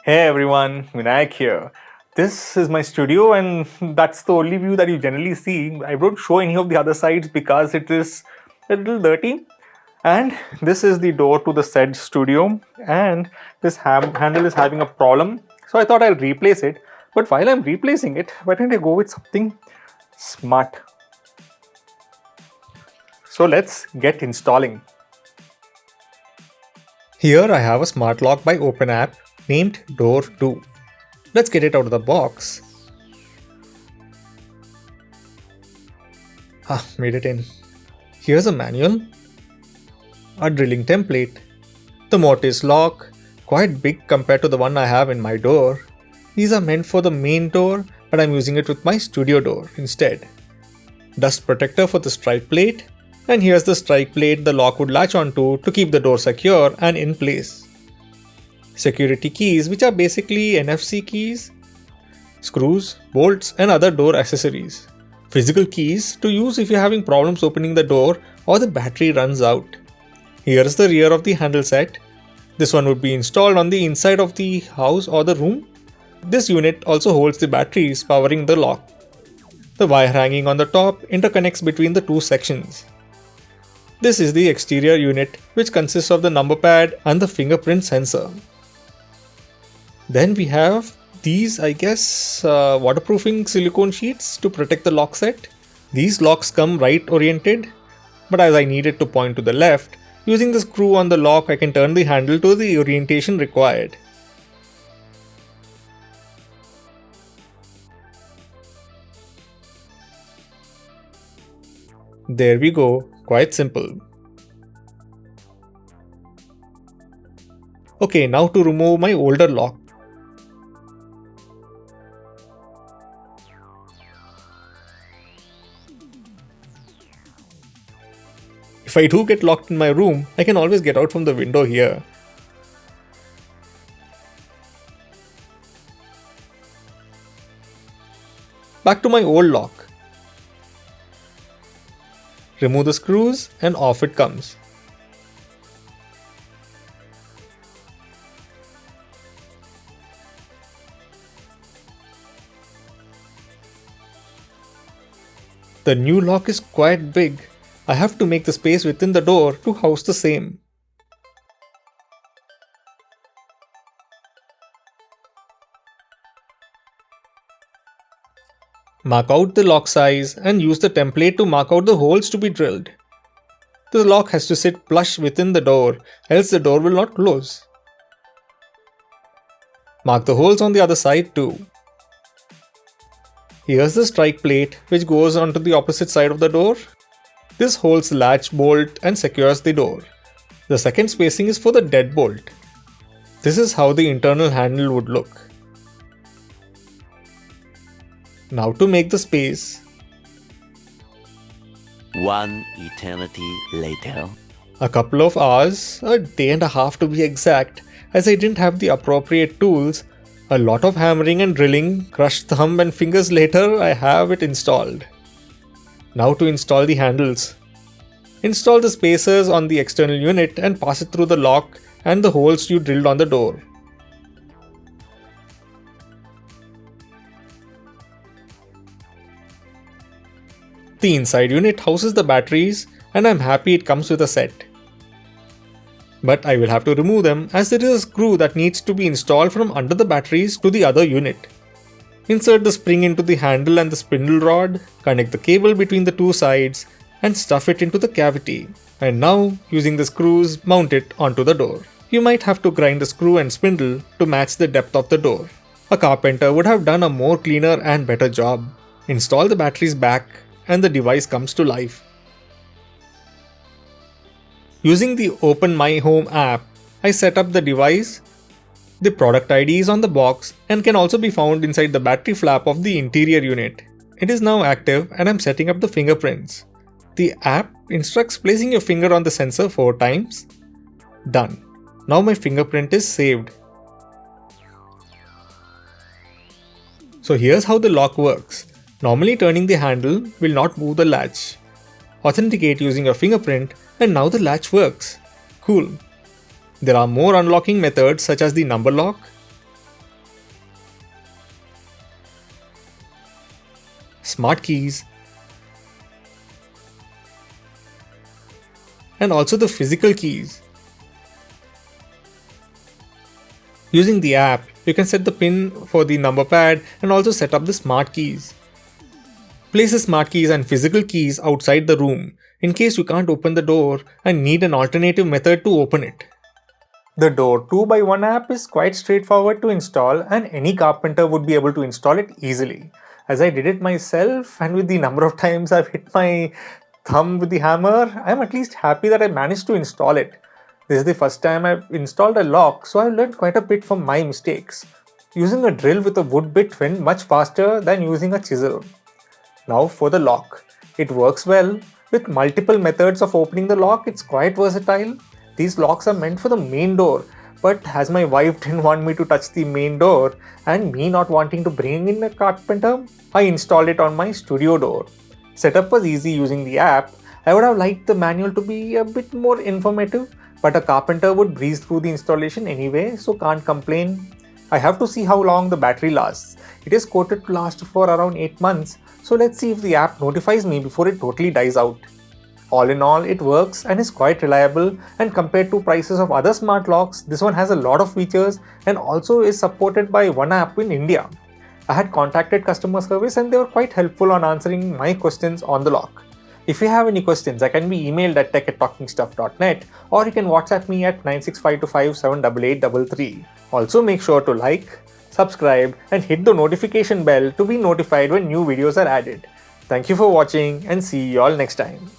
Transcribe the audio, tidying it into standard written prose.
Hey everyone, Vinayak here. This is my studio, and that's the only view that you generally see. I won't show any of the other sides because it is a little dirty. And this is the door to the said studio, and this handle is having a problem. So I thought I'll replace it. But while I'm replacing it, why don't I go with something smart? So let's get installing. Here I have a smart lock by Openapp named Door 2. Let's get it out of the box. Made it in. Here's a manual, a drilling template, the mortise lock, quite big compared to the one I have in my door. These are meant for the main door, but I'm using it with my studio door instead. Dust protector for the strike plate, and here's the strike plate the lock would latch onto to keep the door secure and in place. Security keys, which are basically NFC keys, screws, bolts, and other door accessories. Physical keys to use if you're having problems opening the door or the battery runs out. Here's the rear of the handle set. This one would be installed on the inside of the house or the room. This unit also holds the batteries powering the lock. The wire hanging on the top interconnects between the two sections. This is the exterior unit, which consists of the number pad and the fingerprint sensor. Then we have these, waterproofing silicone sheets to protect the lock set. These locks come right oriented, but as I need it to point to the left, using the screw on the lock I can turn the handle to the orientation required. There we go, quite simple. Okay, now to remove my older lock. If I do get locked in my room, I can always get out from the window here. Back to my old lock. Remove the screws and off it comes. The new lock is quite big. I have to make the space within the door to house the same. Mark out the lock size and use the template to mark out the holes to be drilled. The lock has to sit flush within the door, else the door will not close. Mark the holes on the other side too. Here's the strike plate, which goes onto the opposite side of the door. This holds the latch bolt and secures the door. The second spacing is for the deadbolt. This is how the internal handle would look. Now to make the space. One eternity later. A couple of hours, a day and a half to be exact, as I didn't have the appropriate tools. A lot of hammering and drilling, crushed thumb and fingers later, I have it installed. Now to install the handles. Install the spacers on the external unit and pass it through the lock and the holes you drilled on the door. The inside unit houses the batteries, and I'm happy it comes with a set. But I will have to remove them as there is a screw that needs to be installed from under the batteries to the other unit. Insert the spring into the handle and the spindle rod, connect the cable between the two sides, and stuff it into the cavity. And now, using the screws, mount it onto the door. You might have to grind the screw and spindle to match the depth of the door. A carpenter would have done a more cleaner and better job. Install the batteries back, and the device comes to life. Using the Open My Home app, I set up the device. The product ID is on the box and can also be found inside the battery flap of the interior unit. It is now active and I'm setting up the fingerprints. The app instructs placing your finger on the sensor 4 times. Done. Now my fingerprint is saved. So here's how the lock works. Normally turning the handle will not move the latch. Authenticate using your fingerprint and now the latch works. Cool. There are more unlocking methods such as the number lock, smart keys, and also the physical keys. Using the app, you can set the pin for the number pad and also set up the smart keys. Place the smart keys and physical keys outside the room in case you can't open the door and need an alternative method to open it. The Door 2x1 app is quite straightforward to install and any carpenter would be able to install it easily. As I did it myself and with the number of times I've hit my thumb with the hammer, I'm at least happy that I managed to install it. This is the first time I've installed a lock, so I've learned quite a bit from my mistakes. Using a drill with a wood bit went much faster than using a chisel. Now for the lock. It works well. With multiple methods of opening the lock, it's quite versatile. These locks are meant for the main door, but as my wife didn't want me to touch the main door and me not wanting to bring in a carpenter, I installed it on my studio door. Setup was easy using the app. I would have liked the manual to be a bit more informative, but a carpenter would breeze through the installation anyway, so can't complain. I have to see how long the battery lasts. It is quoted to last for around 8 months, so let's see if the app notifies me before it totally dies out. All in all, it works and is quite reliable, and compared to prices of other smart locks, this one has a lot of features and also is supported by one app in India. I had contacted customer service and they were quite helpful on answering my questions on the lock. If you have any questions, I can be emailed at tech@talkingstuff.net or you can WhatsApp me at 9652578833. Also make sure to like, subscribe and hit the notification bell to be notified when new videos are added. Thank you for watching and see you all next time.